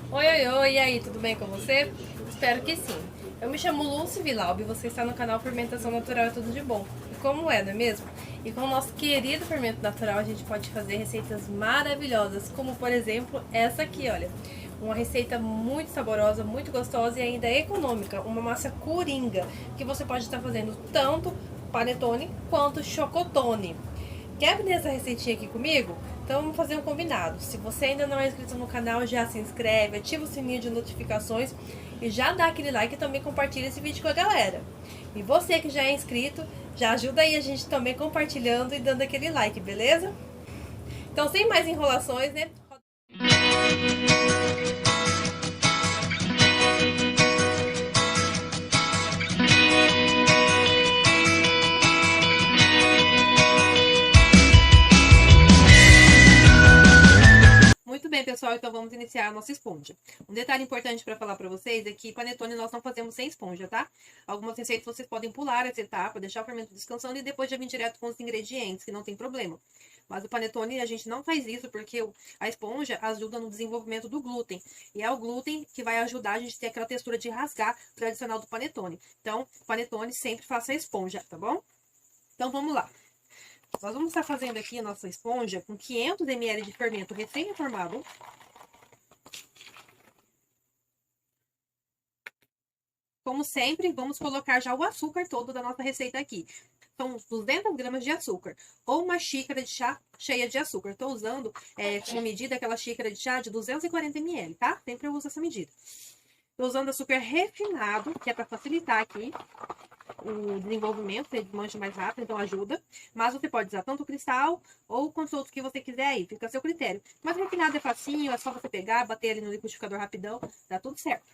Oi, oi, oi, e aí, tudo bem com você? Espero que sim. Eu me chamo Lúcia Vilalbi e você está no canal Fermentação Natural é Tudo de Bom. E como é, não é mesmo? E com o nosso querido fermento natural a gente pode fazer receitas maravilhosas, como por exemplo essa aqui, olha. Uma receita muito saborosa, muito gostosa e ainda econômica, uma massa coringa, que você pode estar fazendo tanto panetone quanto chocotone. Quer aprender essa receitinha aqui comigo? Então vamos fazer um combinado. Se você ainda não é inscrito no canal, já se inscreve, ativa o sininho de notificações e já dá aquele like e também compartilha esse vídeo com a galera. E você que já é inscrito, já ajuda aí a gente também compartilhando e dando aquele like, beleza? Então sem mais enrolações, né? Muito bem, pessoal, então vamos iniciar a nossa esponja. Um detalhe importante para falar para vocês é que panetone nós não fazemos sem esponja, tá? Algumas receitas vocês podem pular essa etapa, deixar o fermento descansando e depois já vir direto com os ingredientes, que não tem problema. Mas o panetone a gente não faz isso porque a esponja ajuda no desenvolvimento do glúten. E é o glúten que vai ajudar a gente a ter aquela textura de rasgar tradicional do panetone. Então, panetone sempre faça a esponja, tá bom? Então vamos lá. Nós vamos estar fazendo aqui a nossa esponja com 500 ml de fermento recém-reformado. Como sempre, vamos colocar já o açúcar todo da nossa receita aqui. São 200 gramas de açúcar, ou uma xícara de chá cheia de açúcar. Estou usando como medida aquela xícara de chá de 240 ml, tá? Sempre eu uso essa medida. Estou usando açúcar refinado, que é para facilitar aqui o desenvolvimento, ele desmancha mais rápido, então ajuda. Mas você pode usar tanto o cristal ou quanto outro que você quiser aí, fica a seu critério. Mas refinado é facinho, é só você pegar, bater ali no liquidificador rapidão, dá tudo certo.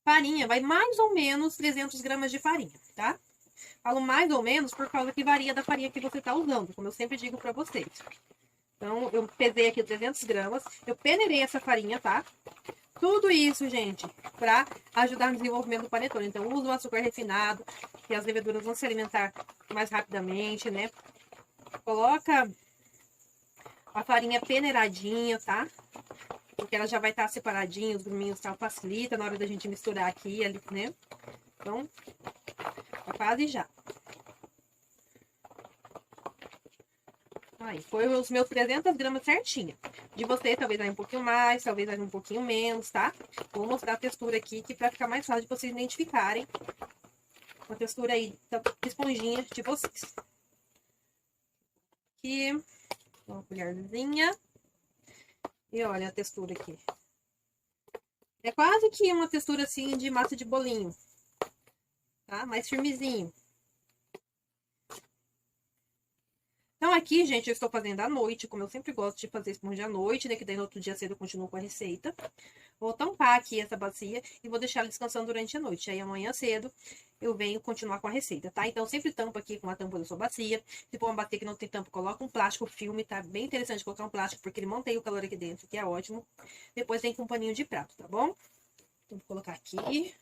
Farinha, vai mais ou menos 300 gramas de farinha, tá? Falo mais ou menos por causa que varia da farinha que você tá usando, como eu sempre digo pra vocês. Então, eu pesei aqui 300 gramas, eu peneirei essa farinha, tá? Tudo isso, gente, pra ajudar no desenvolvimento do panetone. Então, usa o açúcar refinado, que as leveduras vão se alimentar mais rapidamente, né? Coloca a farinha peneiradinha, tá? Porque ela já vai estar separadinha, os gruminhos, tá? Facilita na hora da gente misturar aqui, ali, né? Então, quase já. Aí, foi os meus 300 gramas certinho. De você, talvez vai um pouquinho mais, talvez vai um pouquinho menos, tá? Vou mostrar a textura aqui, que pra ficar mais fácil de vocês identificarem a textura aí da esponjinha de vocês. Aqui, uma colherzinha. E olha a textura aqui. É quase que uma textura assim de massa de bolinho, tá? Mais firmezinho. Então, aqui, gente, eu estou fazendo à noite, como eu sempre gosto de fazer esponja à noite, né? Que daí no outro dia cedo eu continuo com a receita. Vou tampar aqui essa bacia e vou deixar ela descansando durante a noite. Aí, amanhã cedo, eu venho continuar com a receita, tá? Então, sempre tampa aqui com a tampa da sua bacia. Se for uma bacia que não tem tampa, coloca um plástico filme, tá? Bem interessante colocar um plástico, porque ele mantém o calor aqui dentro, que é ótimo. Depois vem com um paninho de prato, tá bom? Então, vou colocar aqui.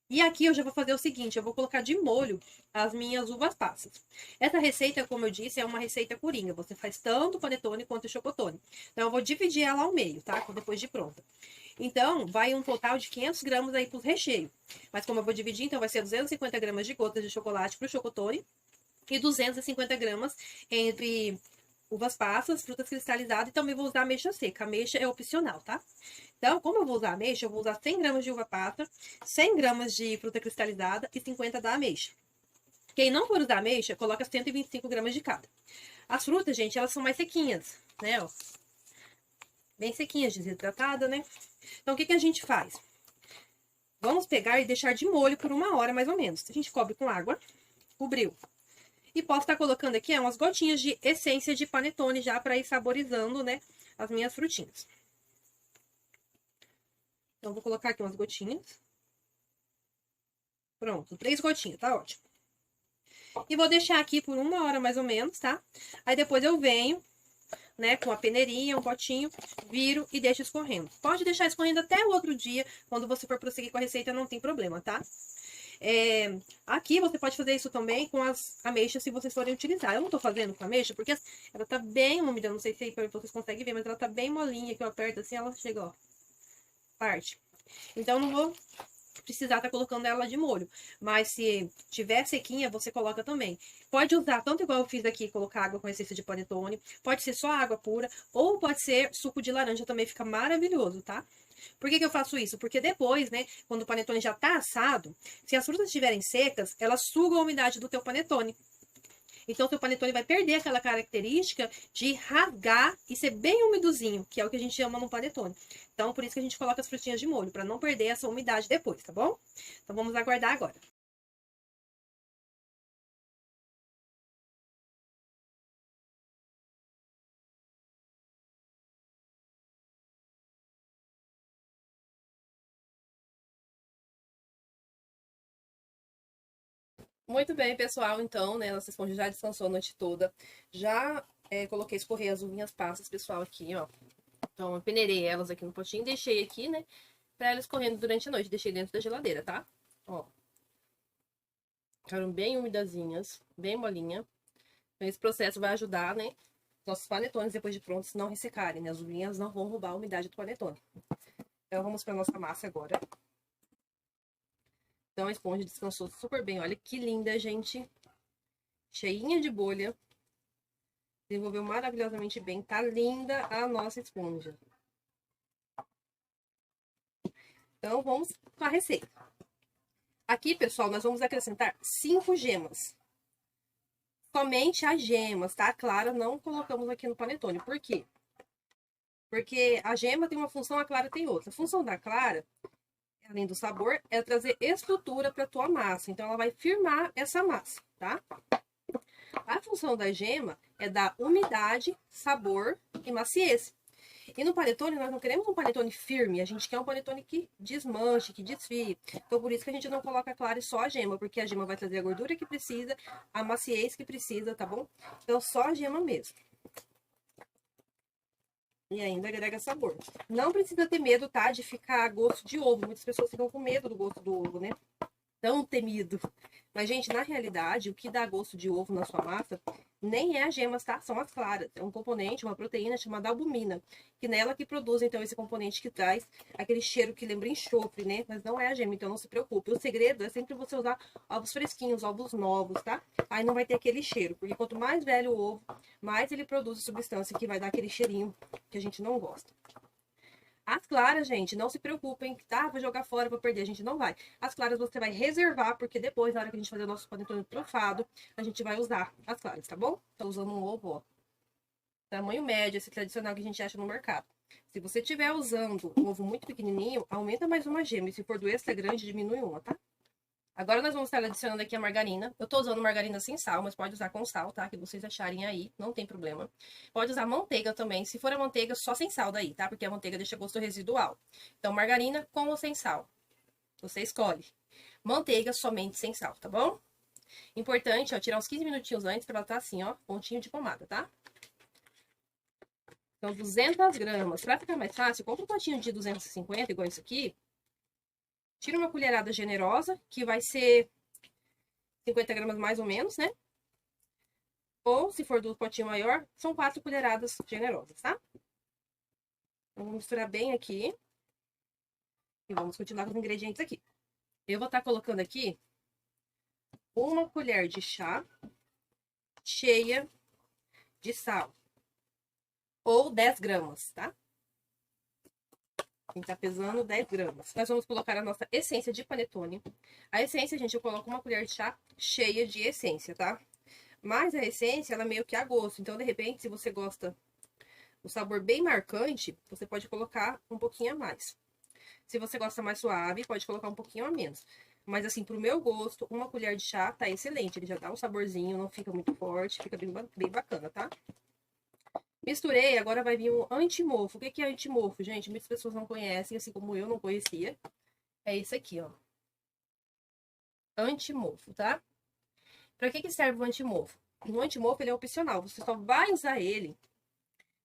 E aqui eu já vou fazer o seguinte, eu vou colocar de molho as minhas uvas passas. Essa receita, como eu disse, é uma receita coringa. Você faz tanto panetone quanto chocotone. Então, eu vou dividir ela ao meio, tá? Depois de pronta. Então, vai um total de 500 gramas aí pro recheio. Mas como eu vou dividir, então vai ser 250 gramas de gotas de chocolate pro chocotone e 250 gramas entre uvas passas, frutas cristalizadas e também vou usar ameixa seca. Ameixa é opcional, tá? Então, como eu vou usar ameixa, eu vou usar 100 gramas de uva passa, 100 gramas de fruta cristalizada e 50 da ameixa. Quem não for usar ameixa, coloca 125 gramas de cada. As frutas, gente, elas são mais sequinhas, né? Ó. Bem sequinhas, desidratada, né? Então, o que a gente faz? Vamos pegar e deixar de molho por 1 hora, mais ou menos. A gente cobre com água, cobriu. E posso estar colocando aqui umas gotinhas de essência de panetone já para ir saborizando, né, as minhas frutinhas. Então, vou colocar aqui umas gotinhas. Pronto, 3 gotinhas, tá ótimo. E vou deixar aqui por 1 hora mais ou menos, tá? Aí depois eu venho, né, com a peneirinha, um potinho, viro e deixo escorrendo. Pode deixar escorrendo até o outro dia, quando você for prosseguir com a receita, não tem problema, tá? Aqui você pode fazer isso também com as ameixas, se vocês forem utilizar. Eu não tô fazendo com ameixa, porque ela tá bem úmida, não sei se vocês conseguem ver, mas ela tá bem molinha, que eu aperto assim, ela chega, ó, parte. Então, eu não vou precisar estar colocando ela de molho. Mas se tiver sequinha, você coloca também. Pode usar, tanto igual eu fiz aqui, colocar água com essência de panetone. Pode ser só água pura, ou pode ser suco de laranja, também fica maravilhoso, tá? Por que eu faço isso? Porque depois, né, quando o panetone já tá assado, se as frutas estiverem secas, elas sugam a umidade do teu panetone. Então, seu panetone vai perder aquela característica de rasgar e ser bem umidozinho, que é o que a gente chama no panetone. Então, por isso que a gente coloca as frutinhas de molho, para não perder essa umidade depois, tá bom? Então, vamos aguardar agora. Muito bem, pessoal. Então, né, nossa esponja já descansou a noite toda. Já coloquei escorrer as uvinhas passas, pessoal, aqui, ó. Então, eu peneirei elas aqui no potinho, deixei aqui, né, pra elas correndo durante a noite. Deixei dentro da geladeira, tá? Ó. Ficaram bem umidazinhas, bem molinha. Então, esse processo vai ajudar, né, nossos panetones, depois de prontos, não ressecarem, né? As uvinhas não vão roubar a umidade do panetone. Então, vamos para nossa massa agora. Então, a esponja descansou super bem. Olha que linda, gente. Cheinha de bolha. Desenvolveu maravilhosamente bem. Tá linda a nossa esponja. Então, vamos para a receita. Aqui, pessoal, nós vamos acrescentar 5 gemas. Somente as gemas, tá? A clara não colocamos aqui no panetone. Por quê? Porque a gema tem uma função, a clara tem outra. A função da clara, além do sabor, é trazer estrutura para tua massa. Então, ela vai firmar essa massa, tá? A função da gema é dar umidade, sabor e maciez. E no panetone, nós não queremos um panetone firme, a gente quer um panetone que desmanche, que desfie. Então, por isso que a gente não coloca a clara e só a gema, porque a gema vai trazer a gordura que precisa, a maciez que precisa, tá bom? Então, só a gema mesmo. E ainda agrega sabor. Não precisa ter medo, tá? De ficar gosto de ovo. Muitas pessoas ficam com medo do gosto do ovo, né? Tão temido. Mas, gente, na realidade, o que dá gosto de ovo na sua massa nem é as gemas, tá? São as claras. É um componente, uma proteína chamada albumina, que nela que produz, então, esse componente que traz aquele cheiro que lembra enxofre, né? Mas não é a gema, então não se preocupe. O segredo é sempre você usar ovos fresquinhos, ovos novos, tá? Aí não vai ter aquele cheiro, porque quanto mais velho o ovo, mais ele produz substância que vai dar aquele cheirinho que a gente não gosta. As claras, gente, não se preocupem, tá? Vou jogar fora, vou perder. A gente não vai. As claras você vai reservar, porque depois, na hora que a gente fazer o nosso panetone trufado, a gente vai usar as claras, tá bom? Tô usando um ovo, ó. Tamanho médio, esse tradicional que a gente acha no mercado. Se você estiver usando um ovo muito pequenininho, aumenta mais uma gema. E se for do extra grande, diminui uma, tá? Agora nós vamos estar adicionando aqui a margarina. Eu tô usando margarina sem sal, mas pode usar com sal, tá? Que vocês acharem aí, não tem problema. Pode usar manteiga também, se for a manteiga só sem sal daí, tá? Porque a manteiga deixa gosto residual. Então, margarina com ou sem sal. Você escolhe. Manteiga somente sem sal, tá bom? Importante, ó, tirar uns 15 minutinhos antes pra ela tá assim, ó, pontinho de pomada, tá? Então, 200 gramas. Pra ficar mais fácil, compra um potinho de 250, igual esse aqui. Tira uma colherada generosa, que vai ser 50 gramas mais ou menos, né? Ou, se for do potinho maior, são 4 colheradas generosas, tá? Então, vamos misturar bem aqui. E vamos continuar com os ingredientes aqui. Eu vou estar colocando aqui 1 colher de chá cheia de sal. Ou 10 gramas, tá? Tem que estar pesando 10 gramas. Nós vamos colocar a nossa essência de panetone. A essência, gente, eu coloco 1 colher de chá cheia de essência, tá? Mas a essência, ela é meio que a gosto. Então, de repente, se você gosta do sabor bem marcante, você pode colocar um pouquinho a mais. Se você gosta mais suave, pode colocar um pouquinho a menos. Mas, assim, pro meu gosto, 1 colher de chá tá excelente. Ele já dá um saborzinho, não fica muito forte, fica bem bacana, tá? Misturei, agora vai vir um antimofo. O que é antimofo, gente? Muitas pessoas não conhecem, assim como eu não conhecia. É esse aqui, ó. Antimofo, tá? Pra que serve o antimofo? O antimofo, ele é opcional. Você só vai usar ele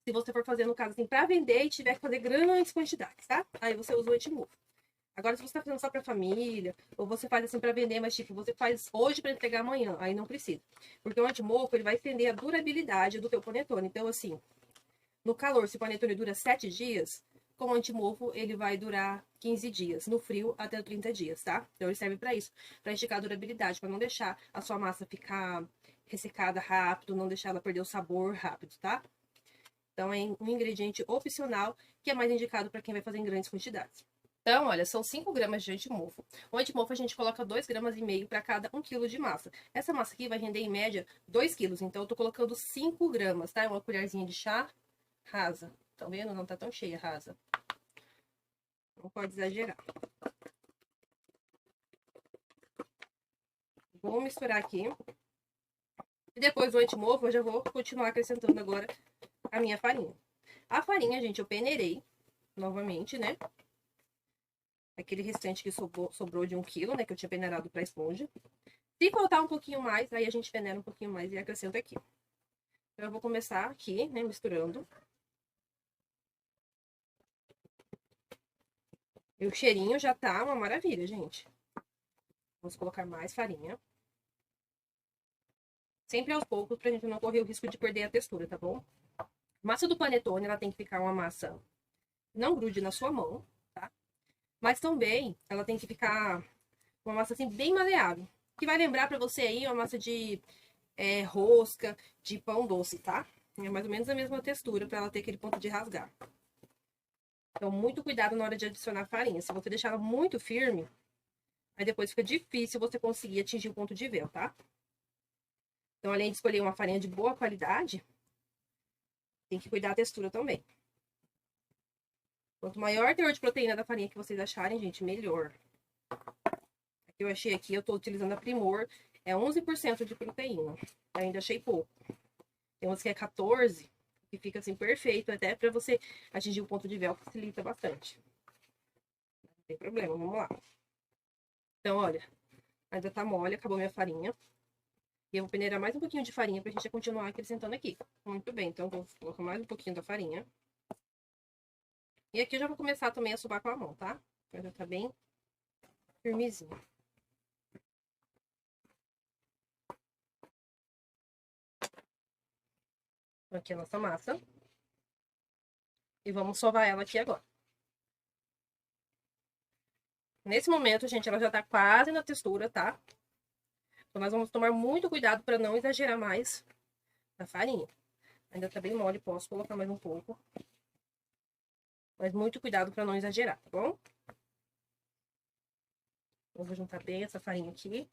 se você for fazer, no caso, assim, pra vender e tiver que fazer grandes quantidades, tá? Aí você usa o antimofo. Agora, se você tá fazendo só pra família, ou você faz assim pra vender, mas tipo, você faz hoje pra entregar amanhã, aí não precisa. Porque o antimofo, ele vai estender a durabilidade do teu panetone. Então, assim, no calor, se o panetone dura 7 dias, com o antimofo, ele vai durar 15 dias. No frio, até 30 dias, tá? Então, ele serve pra isso, pra esticar a durabilidade, pra não deixar a sua massa ficar ressecada rápido, não deixar ela perder o sabor rápido, tá? Então, é um ingrediente opcional que é mais indicado para quem vai fazer em grandes quantidades. Então, olha, são 5 gramas de antimofo. O antimofo a gente coloca 2,5 gramas para cada 1 quilo de massa. Essa massa aqui vai render em média 2 quilos, então eu tô colocando 5 gramas, tá? Uma colherzinha de chá rasa. Tá vendo? Não tá tão cheia, rasa. Não pode exagerar. Vou misturar aqui. E depois do antimofo eu já vou continuar acrescentando agora a minha farinha. A farinha, gente, eu peneirei novamente, né? Aquele restante que sobrou de 1 quilo, né? Que eu tinha peneirado pra esponja. Se faltar um pouquinho mais, aí a gente peneira um pouquinho mais e acrescenta aqui. Então, eu vou começar aqui, né? Misturando. E o cheirinho já tá uma maravilha, gente. Vamos colocar mais farinha. Sempre aos poucos, pra gente não correr o risco de perder a textura, tá bom? Massa do panetone, ela tem que ficar uma massa não grude na sua mão, tá? Mas também, ela tem que ficar uma massa assim, bem maleável. Que vai lembrar pra você aí uma massa de rosca, de pão doce, tá? É mais ou menos a mesma textura pra ela ter aquele ponto de rasgar. Então, muito cuidado na hora de adicionar farinha. Se você deixar ela muito firme, aí depois fica difícil você conseguir atingir o ponto de véu, tá? Então, além de escolher uma farinha de boa qualidade, tem que cuidar da textura também. Quanto maior o teor de proteína da farinha que vocês acharem, gente, melhor. Aqui eu achei aqui, eu tô utilizando a Primor, é 11% de proteína. Eu ainda achei pouco. Tem umas que é 14%, que fica assim perfeito, até pra você atingir o ponto de véu, facilita bastante. Não tem problema, vamos lá. Então, olha, ainda tá mole, acabou minha farinha. E eu vou peneirar mais um pouquinho de farinha pra gente continuar acrescentando aqui. Muito bem, então vou colocar mais um pouquinho da farinha. E aqui eu já vou começar também a sovar com a mão, tá? Então já tá bem firmezinho. Aqui a nossa massa. E vamos sovar ela aqui agora. Nesse momento, gente, ela já tá quase na textura, tá? Então nós vamos tomar muito cuidado para não exagerar mais a farinha. Ainda tá bem mole, posso colocar mais um pouco. Mas muito cuidado para não exagerar, tá bom? Eu vou juntar bem essa farinha aqui.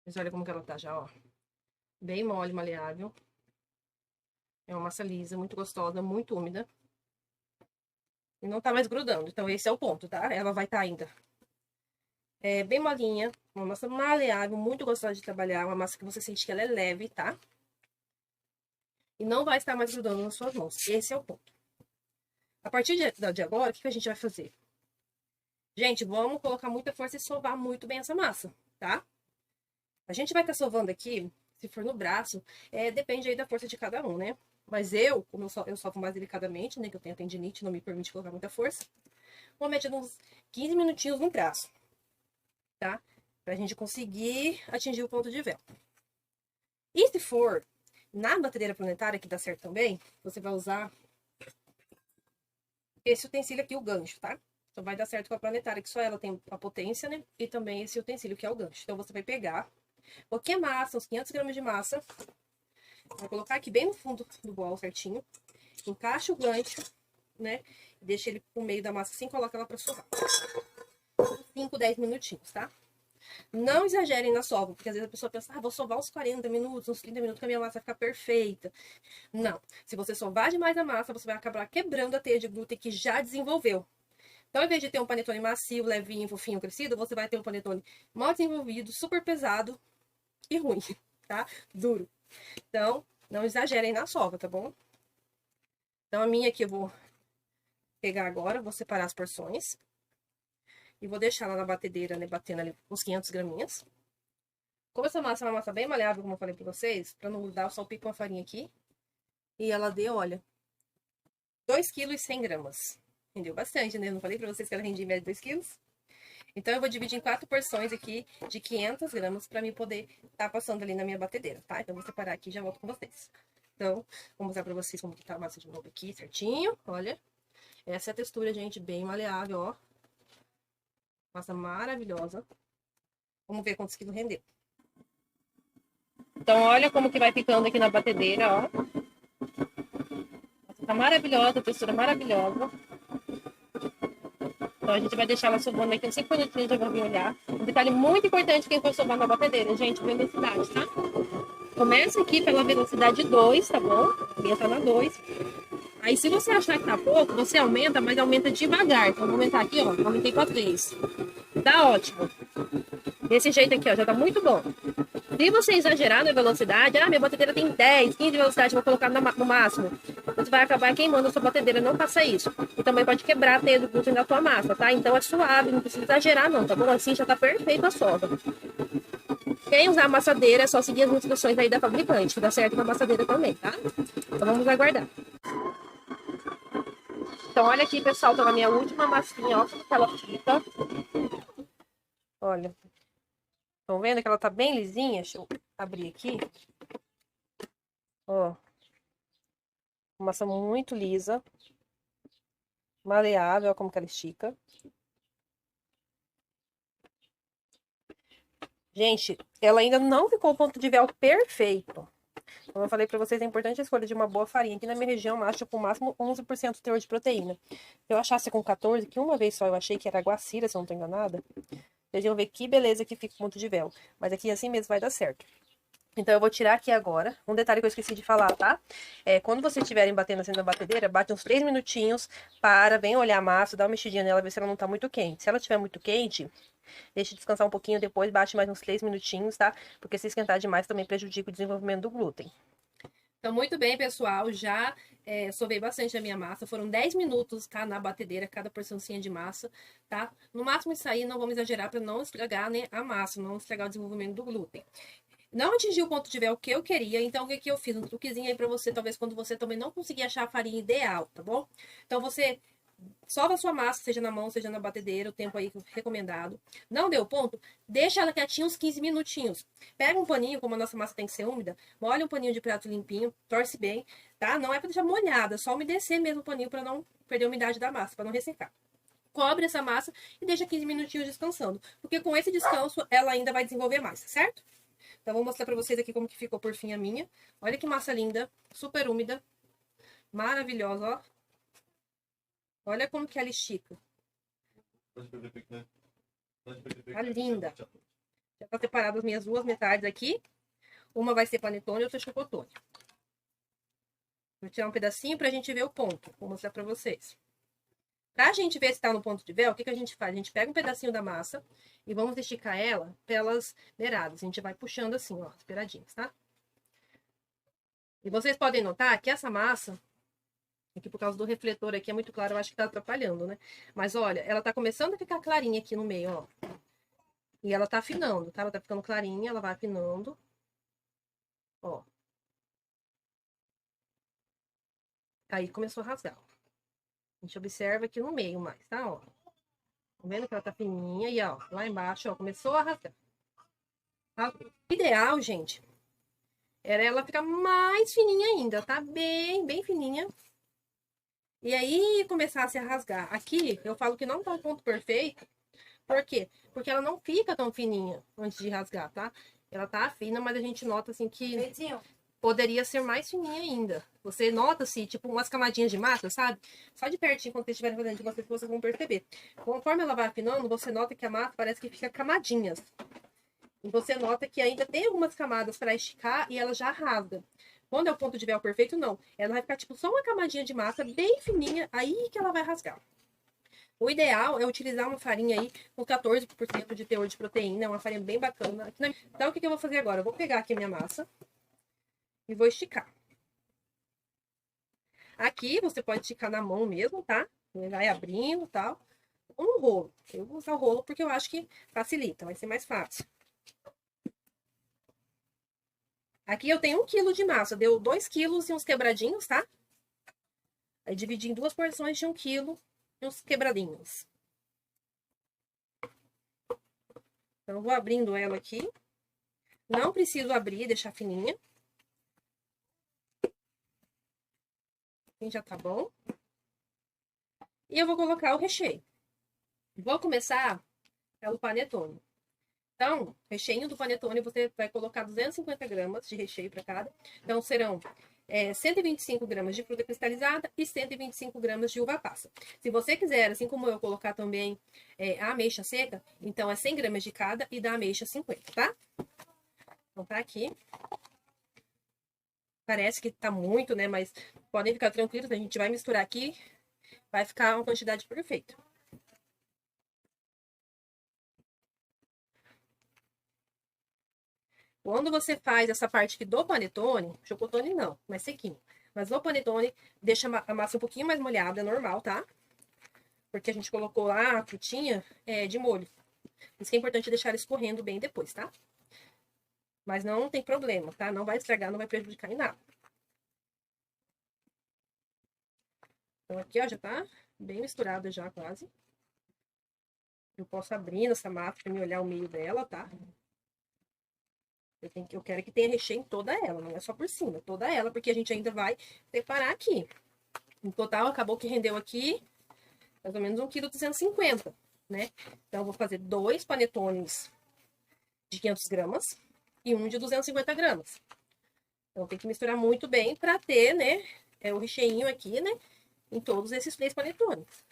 Mas olha como que ela tá já, ó. Bem mole, maleável. É uma massa lisa, muito gostosa, muito úmida. E não tá mais grudando. Então esse é o ponto, tá? Ela vai estar ainda bem molinha. Uma massa maleável, muito gostosa de trabalhar. Uma massa que você sente que ela é leve, tá? E não vai estar mais grudando nas suas mãos. Esse é o ponto. A partir de agora, o que a gente vai fazer? Gente, vamos colocar muita força e sovar muito bem essa massa, tá? A gente vai estar sovando aqui, se for no braço, depende aí da força de cada um, né? Mas como eu sovo mais delicadamente, né? Que eu tenho tendinite, não me permite colocar muita força. Uma média de uns 15 minutinhos no braço, tá? Pra gente conseguir atingir o ponto de véu. E se for na batedeira planetária, que dá certo também, você vai usar esse utensílio aqui, o gancho, tá? Então vai dar certo com a planetária, que só ela tem a potência, né? E também esse utensílio que é o gancho. Então você vai pegar um pouquinho de massa, uns 500 gramas de massa. Vai colocar aqui bem no fundo do bol certinho. Encaixa o gancho, né? Deixa ele no meio da massa assim, coloca ela pra sovar. 5, 10 minutinhos, tá? Não exagerem na sova, porque às vezes a pessoa pensa, vou sovar uns 40 minutos, uns 30 minutos que a minha massa vai ficar perfeita. Não. Se você sovar demais a massa, você vai acabar quebrando a teia de glúten que já desenvolveu. Então, ao invés de ter um panetone macio, levinho, fofinho, crescido, você vai ter um panetone mal desenvolvido, super pesado e ruim. tá? Duro. Então, não exagerem na sova, tá bom? Então, a minha aqui eu vou pegar agora, vou separar as porções. E vou deixar ela na batedeira, né, batendo ali uns 500 graminhas. Como essa massa é uma massa bem maleável, como eu falei pra vocês, pra não grudar, eu salpico com a farinha aqui. E ela deu, olha, 2,1 kg. Rendeu bastante, né? Eu não falei pra vocês que ela rendia em média 2 kg? Então, eu vou dividir em 4 porções aqui de 500 gramas pra mim poder tá passando ali na minha batedeira, tá? Então, eu vou separar aqui e já volto com vocês. Então, vou mostrar pra vocês como que tá a massa de novo aqui, certinho. Olha, essa é a textura, gente, bem maleável, ó. Massa maravilhosa. Vamos ver quantos quilos rendeu. Então, olha como que vai ficando aqui na batedeira, ó. Tá maravilhosa, textura maravilhosa. Então, a gente vai deixar ela sovando aqui uns 5 minutinhos, já vou vir olhar. Um detalhe muito importante quem for sovar na batedeira, gente, velocidade, tá? Começa aqui pela velocidade 2, tá bom? A minha tá na 2. Aí, se você achar que tá pouco, você aumenta, mas aumenta devagar. Então, vou aumentar aqui, ó. Aumentei pra 3. Tá ótimo. Desse jeito aqui, ó, já tá muito bom. Se você exagerar na velocidade, minha batedeira tem 10, 15 de velocidade, vou colocar no máximo. Você vai acabar queimando a sua batedeira, não faça isso. E também pode quebrar a teia do glúten da tua massa, tá? Então é suave, não precisa exagerar não, tá bom? Assim já tá perfeito a sova. Quem usar amassadeira é só seguir as instruções aí da fabricante, que dá certo com a amassadeira também, tá? Então vamos aguardar. Então olha aqui, pessoal, tá na minha última massinha, ó, como que ela fica. Olha. Estão vendo que ela tá bem lisinha? Deixa eu abrir aqui. Ó. Massa muito lisa. Maleável, ó como que ela estica. Gente, ela ainda não ficou o ponto de véu perfeito. Como eu falei pra vocês, é importante a escolha de uma boa farinha. Aqui na minha região, eu acho com o máximo 11% teor de proteína. Se eu achasse com 14, que uma vez só eu achei que era guacira, se eu não tô enganada. Vocês iam ver que beleza que fica o ponto de véu. Mas aqui assim mesmo vai dar certo. Então, eu vou tirar aqui agora. Um detalhe que eu esqueci de falar, tá? Quando vocês estiverem batendo assim na batedeira, bate uns 3 minutinhos vem olhar a massa, dá uma mexidinha nela, ver se ela não tá muito quente. Se ela estiver muito quente, deixa descansar um pouquinho, depois bate mais uns 3 minutinhos, tá? Porque se esquentar demais também prejudica o desenvolvimento do glúten. Então, muito bem, pessoal, já sovei bastante a minha massa. Foram 10 minutos, tá, na batedeira, cada porçãozinha de massa, tá? No máximo isso aí, não vamos exagerar para não estragar, né, a massa, não estragar o desenvolvimento do glúten. Não atingi o ponto de véu que eu queria, então o que eu fiz? Um truquezinho aí pra você, talvez quando você também não conseguir achar a farinha ideal, tá bom? Então você sova a sua massa, seja na mão, seja na batedeira, o tempo aí recomendado. Não deu ponto? Deixa ela quietinha uns 15 minutinhos. Pega um paninho, como a nossa massa tem que ser úmida, molha um paninho de prato limpinho, torce bem, tá? Não é pra deixar molhada, só umedecer mesmo o paninho pra não perder a umidade da massa, pra não ressecar. Cobre essa massa e deixa 15 minutinhos descansando, porque com esse descanso ela ainda vai desenvolver mais, certo? Então, vou mostrar pra vocês aqui como que ficou por fim a minha. Olha que massa linda, super úmida, maravilhosa, ó. Olha como que ela estica. Tá linda. Já tá separado as minhas duas metades aqui. Uma vai ser panetone e outra chocotone. Vou tirar um pedacinho pra gente ver o ponto. Vou mostrar pra vocês. Pra gente ver se tá no ponto de véu, o que que a gente faz? A gente pega um pedacinho da massa e vamos esticar ela pelas beiradas. A gente vai puxando assim, ó, as beiradinhas, tá? E vocês podem notar que essa massa, aqui por causa do refletor aqui é muito claro, eu acho que tá atrapalhando, né? Mas olha, ela tá começando a ficar clarinha aqui no meio, ó. E ela tá afinando, tá? Ela tá ficando clarinha, ela vai afinando. Ó. Aí começou a rasgar, ó. A gente observa aqui no meio mais, tá? Ó. Tá vendo que ela tá fininha? E ó, lá embaixo, ó, começou a rasgar. O ideal, gente, era ela ficar mais fininha ainda, tá? Bem, bem fininha. E aí começasse a rasgar. Aqui, eu falo que não tá o ponto perfeito. Por quê? Porque ela não fica tão fininha antes de rasgar, tá? Ela tá fina, mas a gente nota assim que poderia ser mais fininha ainda. Você nota assim, tipo umas camadinhas de massa, sabe? Só de pertinho, quando vocês estiverem fazendo de vocês vão perceber. Conforme ela vai afinando, você nota que a massa parece que fica camadinhas. E você nota que ainda tem algumas camadas para esticar e ela já rasga. Quando é o ponto de véu perfeito, não. Ela vai ficar tipo só uma camadinha de massa bem fininha, aí que ela vai rasgar. O ideal é utilizar uma farinha aí com 14% de teor de proteína, é uma farinha bem bacana. Então, o que eu vou fazer agora? Eu vou pegar aqui a minha massa e vou esticar. Aqui você pode esticar na mão mesmo, tá? Vai abrindo e tal. Ou no rolo. Eu vou usar o rolo porque eu acho que facilita, vai ser mais fácil. Aqui eu tenho 1 quilo de massa, deu 2 quilos e uns quebradinhos, tá? Aí dividi em 2 porções de 1 quilo e uns quebradinhos. Então, eu vou abrindo ela aqui. Não preciso abrir, deixar fininha. Assim já tá bom. E eu vou colocar o recheio. Vou começar pelo panetone. Então, recheio do panetone, você vai colocar 250 gramas de recheio para cada. Então, serão 125 gramas de fruta cristalizada e 125 gramas de uva passa. Se você quiser, assim como eu, colocar também a ameixa seca, então é 100 gramas de cada e da ameixa 50, tá? Então, tá aqui. Parece que tá muito, né? Mas podem ficar tranquilos, a gente vai misturar aqui, vai ficar uma quantidade perfeita. Quando você faz essa parte aqui do panetone, chocotone não, mais sequinho. Mas no panetone, deixa a massa um pouquinho mais molhada, é normal, tá? Porque a gente colocou lá a frutinha de molho. Isso que é importante deixar ela escorrendo bem depois, tá? Mas não tem problema, tá? Não vai estragar, não vai prejudicar em nada. Então aqui, ó, já tá bem misturada já quase. Eu posso abrir essa massa pra me olhar o meio dela, tá? Eu quero que tenha recheio em toda ela, não é só por cima, toda ela, porque a gente ainda vai separar aqui. No total, acabou que rendeu aqui mais ou menos 1,250 kg, né? Então, eu vou fazer 2 panetones de 500 gramas e um de 250 gramas. Então, tem que misturar muito bem para ter, né, o recheinho aqui, né, em todos esses 3 panetones.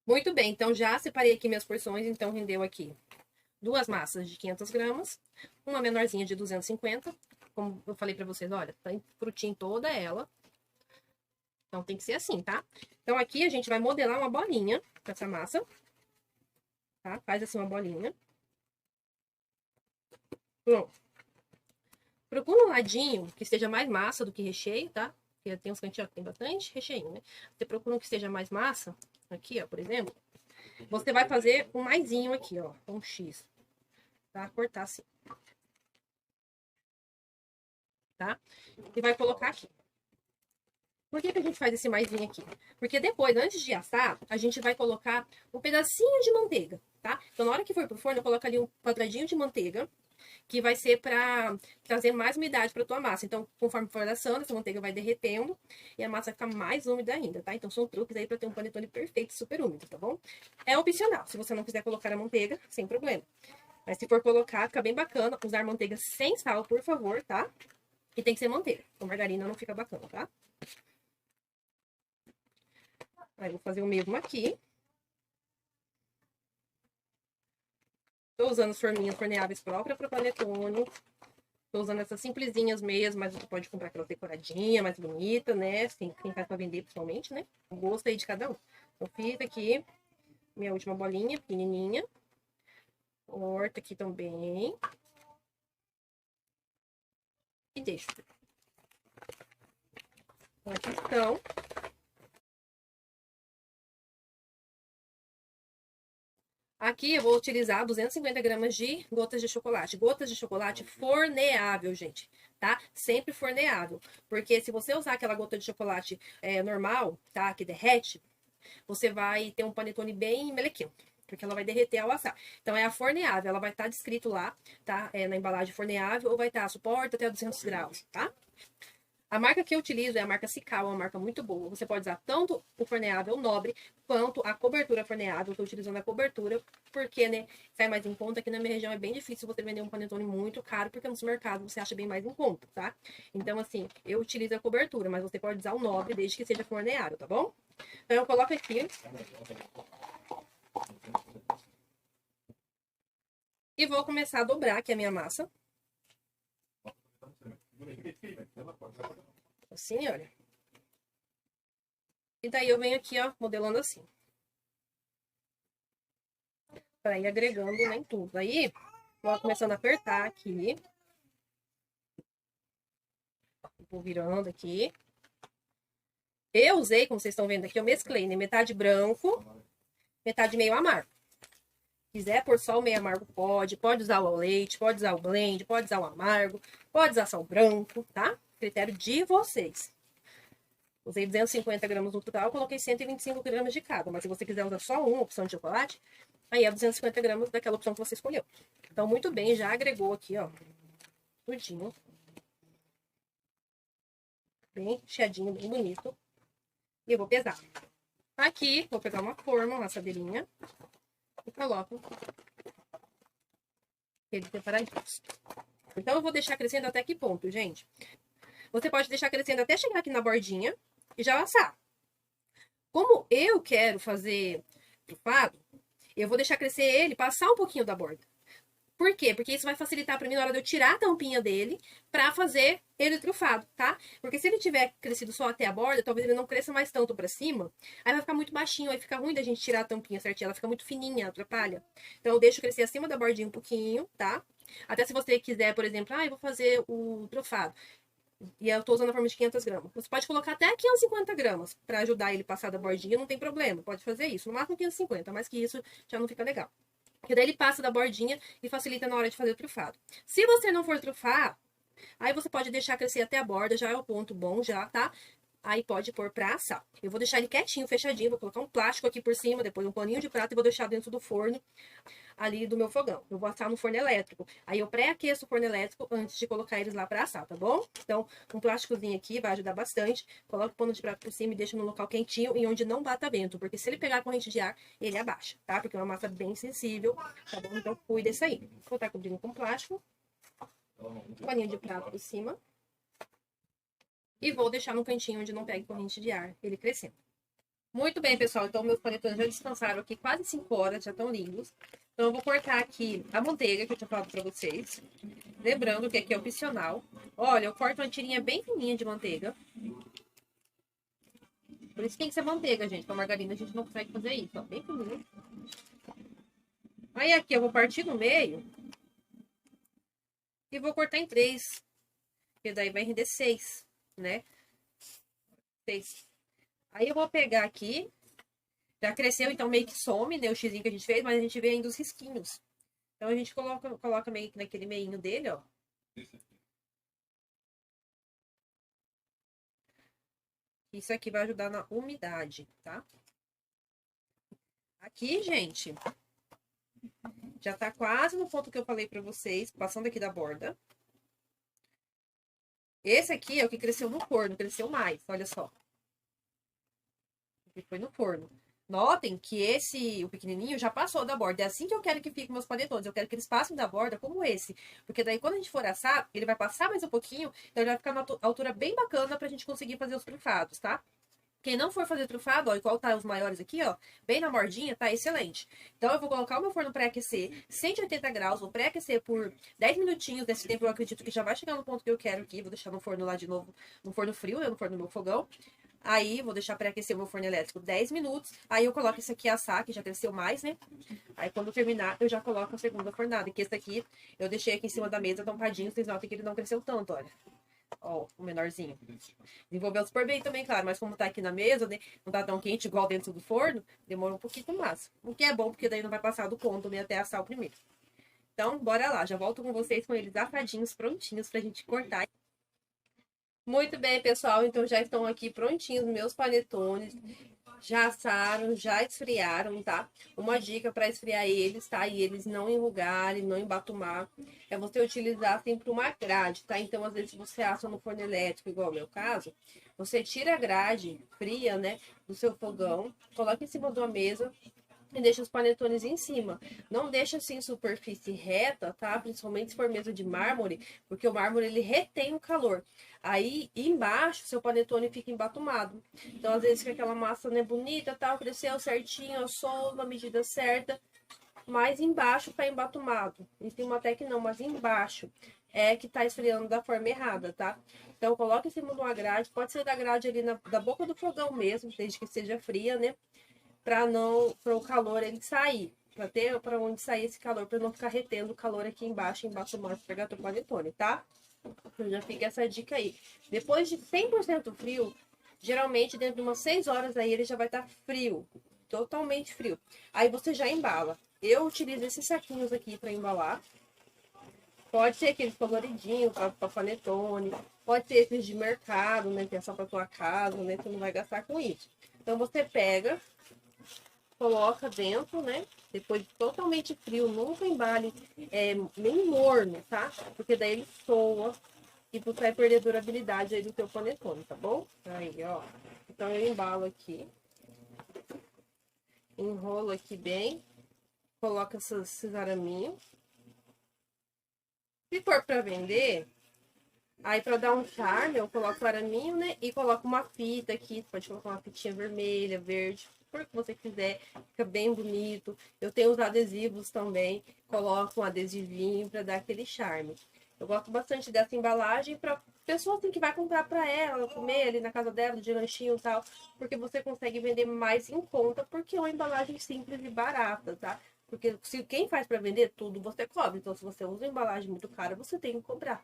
Muito bem, então já separei aqui minhas porções, então rendeu aqui 2 massas de 500 gramas, uma menorzinha de 250, como eu falei pra vocês, olha, tá frutinha toda ela. Então, tem que ser assim, tá? Então, aqui a gente vai modelar uma bolinha com essa massa, tá? Faz assim uma bolinha. Pronto. Procura um ladinho que esteja mais massa do que recheio, tá? Porque tem uns cantinhos que tem bastante recheio, né? Você procura um que esteja mais massa, aqui, ó, por exemplo. Você vai fazer um maisinho aqui, ó, um X. Tá? Cortar assim. Tá? E vai colocar aqui. Por que a gente faz esse maisinho aqui? Porque depois, antes de assar, a gente vai colocar um pedacinho de manteiga, tá? Então, na hora que for pro forno, eu coloco ali um quadradinho de manteiga, que vai ser para trazer mais umidade para tua massa. Então, conforme for assando, essa manteiga vai derretendo e a massa vai ficar mais úmida ainda, tá? Então, são truques aí para ter um panetone perfeito, super úmido, tá bom? É opcional. Se você não quiser colocar a manteiga, sem problema. Mas se for colocar, fica bem bacana. Usar manteiga sem sal, por favor, tá? E tem que ser manteiga. Com margarina não fica bacana, tá? Aí, vou fazer o mesmo aqui. Tô usando as forminhas forneáveis próprias para panetone. Tô usando essas simplesinhas mesmo, mas você pode comprar aquela decoradinha mais bonita, né? Assim, quem faz pra vender, principalmente, né? O gosto aí de cada um. Eu fiz aqui minha última bolinha, pequenininha. Corta aqui também. E deixo. Então, aqui estão. Aqui eu vou utilizar 250 gramas de gotas de chocolate. Gotas de chocolate forneável, gente, tá? Sempre forneável. Porque se você usar aquela gota de chocolate normal, tá? Que derrete, você vai ter um panetone bem melequento. Porque ela vai derreter ao assar. Então, é a forneável. Ela vai estar descrito lá, tá? Na embalagem forneável, ou vai estar suporta até 200 graus, tá? A marca que eu utilizo é a marca Cical, uma marca muito boa. Você pode usar tanto o forneável nobre, quanto a cobertura forneável. Eu tô utilizando a cobertura, porque, né, sai mais em conta. Aqui na minha região é bem difícil você vender um panetone muito caro, porque no supermercado você acha bem mais em conta, tá? Então, assim, eu utilizo a cobertura, mas você pode usar o nobre, desde que seja forneável, tá bom? Então, eu coloco aqui. E vou começar a dobrar aqui a minha massa. Assim, olha. E daí eu venho aqui, ó, modelando assim. Pra ir agregando, né, em tudo. Aí, vou começando a apertar aqui. Vou virando aqui. Eu usei, como vocês estão vendo aqui, eu mesclei, né? Metade branco, metade meio amargo. Se quiser pôr só o meio amargo, pode. Pode usar o ao leite, pode usar o blend, pode usar o amargo, pode usar só o branco, tá? Critério de vocês. Usei 250 gramas no total, coloquei 125 gramas de cada. Mas se você quiser usar só uma opção de chocolate, aí é 250 gramas daquela opção que você escolheu. Então, muito bem, já agregou aqui, ó. Tudinho. Bem chiadinho, bem bonito. E eu vou pesar. Aqui, vou pegar uma forma, uma assadeirinha. E coloco ele separadinho. Então, eu vou deixar crescendo até que ponto, gente? Você pode deixar crescendo até chegar aqui na bordinha e já assar. Como eu quero fazer trufado, eu vou deixar crescer ele, passar um pouquinho da borda. Por quê? Porque isso vai facilitar para mim na hora de eu tirar a tampinha dele para fazer ele trufado, tá? Porque se ele tiver crescido só até a borda, talvez ele não cresça mais tanto para cima. Aí vai ficar muito baixinho, aí fica ruim da gente tirar a tampinha certinha, ela fica muito fininha, atrapalha. Então eu deixo crescer acima da bordinha um pouquinho, tá? Até se você quiser, por exemplo, eu vou fazer o trufado. E eu tô usando a forma de 500 gramas. Você pode colocar até 550 gramas para ajudar ele a passar da bordinha, não tem problema. Pode fazer isso. No máximo 550, mais que isso já não fica legal. Porque daí ele passa da bordinha e facilita na hora de fazer o trufado. Se você não for trufar, aí você pode deixar crescer até a borda, já é o ponto bom já, tá? Aí pode pôr pra assar. Eu vou deixar ele quietinho, fechadinho, vou colocar um plástico aqui por cima, depois um paninho de prata e vou deixar dentro do forno ali do meu fogão. Eu vou assar no forno elétrico. Aí eu pré-aqueço o forno elétrico antes de colocar eles lá pra assar, tá bom? Então, um plásticozinho aqui vai ajudar bastante. Coloca o pano de prata por cima e deixa no local quentinho e onde não bata vento, porque se ele pegar a corrente de ar, ele abaixa, tá? Porque é uma massa bem sensível, tá bom? Então, cuida disso aí. Vou estar cobrindo com plástico. Paninho de prata por cima. E vou deixar no cantinho onde não pegue corrente de ar, ele crescendo. Muito bem, pessoal. Então, meus panetones já descansaram aqui quase 5 horas, já estão lindos. Então, eu vou cortar aqui a manteiga que eu tinha falado pra vocês. Lembrando que aqui é opcional. Olha, eu corto uma tirinha bem fininha de manteiga. Por isso tem que ser manteiga, gente. Com a margarina a gente não consegue fazer isso, ó. Bem fininho. Aí aqui eu vou partir no meio. E vou cortar em 3. Porque daí vai render 6, né? 6. Aí eu vou pegar aqui. Já cresceu, então meio que some, né? O xizinho que a gente fez, mas a gente vê ainda os risquinhos. Então a gente coloca meio que naquele meinho dele, ó. Isso aqui vai ajudar na umidade, tá? Aqui, gente, já tá quase no ponto que eu falei pra vocês, passando aqui da borda. Esse aqui é o que cresceu no forno, cresceu mais, olha só. Que foi no forno. Notem que o pequenininho, já passou da borda. É assim que eu quero que fiquem meus panetones. Eu quero que eles passem da borda como esse. Porque daí, quando a gente for assar, ele vai passar mais um pouquinho. Então, ele vai ficar numa altura bem bacana pra gente conseguir fazer os trufados, tá? Quem não for fazer trufado, ó, igual tá os maiores aqui, ó, bem na bordinha, tá excelente. Então, eu vou colocar o meu forno pré-aquecer, 180 graus, vou pré-aquecer por 10 minutinhos. Nesse tempo, eu acredito que já vai chegar no ponto que eu quero aqui. Vou deixar no forno lá de novo, no forno frio, né, no forno do meu fogão. Aí, vou deixar pré-aquecer o meu forno elétrico 10 minutos. Aí, eu coloco esse aqui assar, que já cresceu mais, né? Aí, quando terminar, eu já coloco a segunda fornada. Que esse aqui, eu deixei aqui em cima da mesa tampadinho. Vocês notem que ele não cresceu tanto, olha. Ó, o menorzinho. Desenvolveu super bem também, claro. Mas como tá aqui na mesa, né? Não tá tão quente igual dentro do forno, demora um pouquinho mais. O que é bom, porque daí não vai passar do ponto, né? Até assar o primeiro. Então, bora lá. Já volto com vocês com eles assadinhos, prontinhos pra gente cortar. Muito bem, pessoal. Então, já estão aqui prontinhos meus panetones. Já assaram, já esfriaram, tá? Uma dica para esfriar eles, tá? E eles não enrugarem, não embatumar. É você utilizar sempre uma grade, tá? Então, às vezes, você assa no forno elétrico, igual é o meu caso. Você tira a grade fria, né? Do seu fogão. Coloca em cima de uma mesa. E deixa os panetones em cima. Não deixa assim superfície reta, tá? Principalmente se for mesa de mármore, porque o mármore ele retém o calor. Aí embaixo seu panetone fica embatumado. Então às vezes fica aquela massa, né, bonita, tal, cresceu certinho, assou na medida certa, mas embaixo tá embatumado. Em cima até que não, mas embaixo é que tá esfriando da forma errada, tá? Então coloca em cima de uma grade, pode ser da grade ali da boca do fogão mesmo, desde que seja fria, né? Para o calor ele sair. Pra ter pra onde sair esse calor, pra não ficar retendo o calor aqui embaixo do modo de pegar o panetone, tá? Então já fica essa dica aí. Depois de 100% frio, geralmente dentro de umas 6 horas aí ele já vai estar frio. Totalmente frio. Aí você já embala. Eu utilizo esses saquinhos aqui pra embalar. Pode ser aqueles coloridinhos pra panetone. Pode ser esses de mercado, né? Que é só pra tua casa, né? Você não vai gastar com isso. Então você pega, coloca dentro, né? Depois de totalmente frio, nunca embale nem morno, tá? Porque daí ele soa e você vai perder a durabilidade aí do teu panetone, tá bom? Aí, ó. Então eu embalo aqui. Enrolo aqui bem. Coloco esses araminhos. Se for pra vender, aí pra dar um charme, eu coloco o araminho, né? E coloco uma fita aqui. Pode colocar uma fitinha vermelha, verde, por que você quiser. Fica bem bonito. Eu tenho os adesivos também. Coloco um adesivinho pra dar aquele charme. Eu gosto bastante dessa embalagem pra pessoa assim, que vai comprar pra ela, comer ali na casa dela, de lanchinho e tal. Porque você consegue vender mais em conta, porque é uma embalagem simples e barata, tá? Porque se quem faz para vender tudo, você cobra. Então, se você usa uma embalagem muito cara, você tem que cobrar.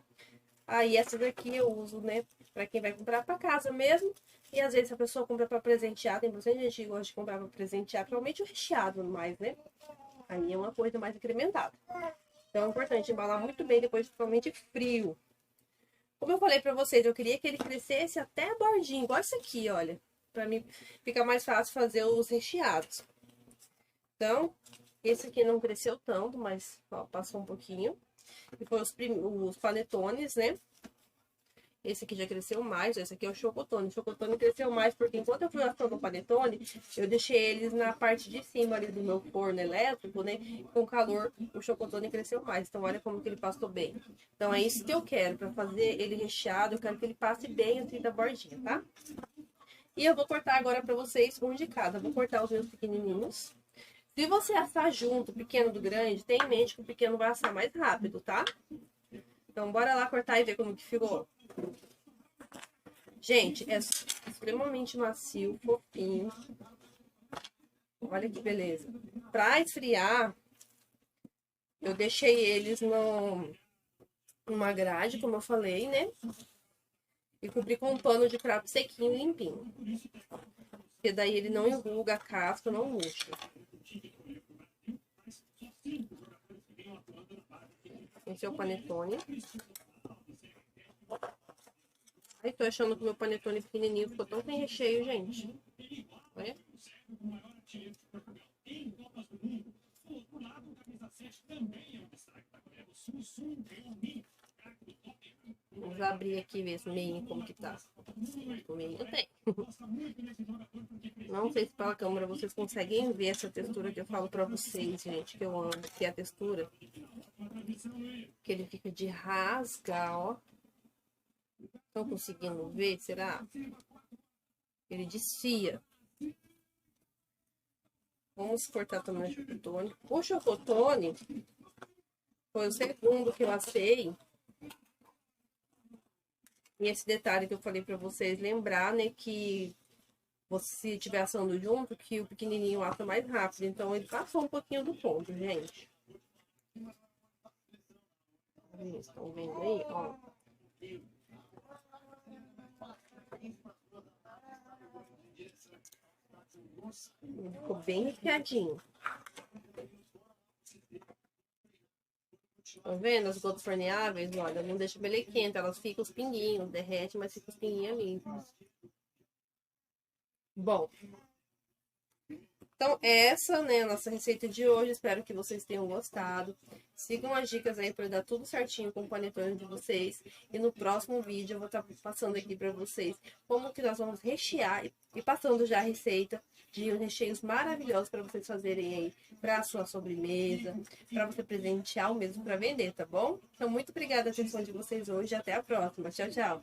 Aí, essa daqui eu uso, né? Para quem vai comprar para casa mesmo. E às vezes a pessoa compra para presentear. Tem bastante gente que gosta de comprar para presentear. Principalmente o recheado mais, né? Aí é uma coisa mais incrementada. Então, é importante embalar muito bem depois, principalmente frio. Como eu falei para vocês, eu queria que ele crescesse até a bordinha. Igual esse aqui, olha. Para mim ficar mais fácil fazer os recheados. Então, esse aqui não cresceu tanto, mas ó, passou um pouquinho. E foi os panetones, né? Esse aqui já cresceu mais, esse aqui é o chocotone. O chocotone cresceu mais porque enquanto eu fui assando o panetone, eu deixei eles na parte de cima ali do meu forno elétrico, né? Com calor, o chocotone cresceu mais. Então, olha como que ele passou bem. Então, é isso que eu quero. Para fazer ele recheado, eu quero que ele passe bem assim da bordinha, tá? E eu vou cortar agora para vocês um de cada. Vou cortar os meus pequenininhos. Se você assar junto, o pequeno do grande, tenha em mente que o pequeno vai assar mais rápido, tá? Então, bora lá cortar e ver como que ficou. Gente, é extremamente macio, fofinho. Olha que beleza. Pra esfriar, eu deixei eles numa grade, como eu falei, né? E cobri com um pano de prato sequinho, limpinho. Porque daí ele não enruga a casca, não murcha. Esse é o panetone. Ai, tô achando que o meu panetone pequenininho ficou tão sem recheio, gente. Olha. Vamos abrir aqui e ver esse meio como que tá. O meio tem. Não sei se pela câmera vocês conseguem ver essa textura que eu falo pra vocês, gente, que eu amo. Que é a textura que ele fica de rasga, ó. Estão conseguindo ver? Será? Ele desfia. Vamos cortar também o chocotone. O chocotone foi o segundo que eu assei. E esse detalhe que eu falei pra vocês lembrar, né? Que você estiver assando junto, que o pequenininho assa mais rápido. Então, ele passou um pouquinho do ponto, gente. Estão vendo aí? Ó. Ficou bem recheadinho. Estão vendo as gotas forneáveis? Olha, não deixa melequenta, elas ficam os pinguinhos, derrete, mas fica os pinguinhos ali. Bom, então essa, né, a nossa receita de hoje. Espero que vocês tenham gostado. Sigam as dicas aí para dar tudo certinho com o panetone de vocês. E no próximo vídeo eu vou estar passando aqui para vocês como que nós vamos rechear e passando já a receita de recheios maravilhosos para vocês fazerem aí para a sua sobremesa, para você presentear ou mesmo para vender, tá bom? Então, muito obrigada pela atenção de vocês hoje e até a próxima. Tchau, tchau!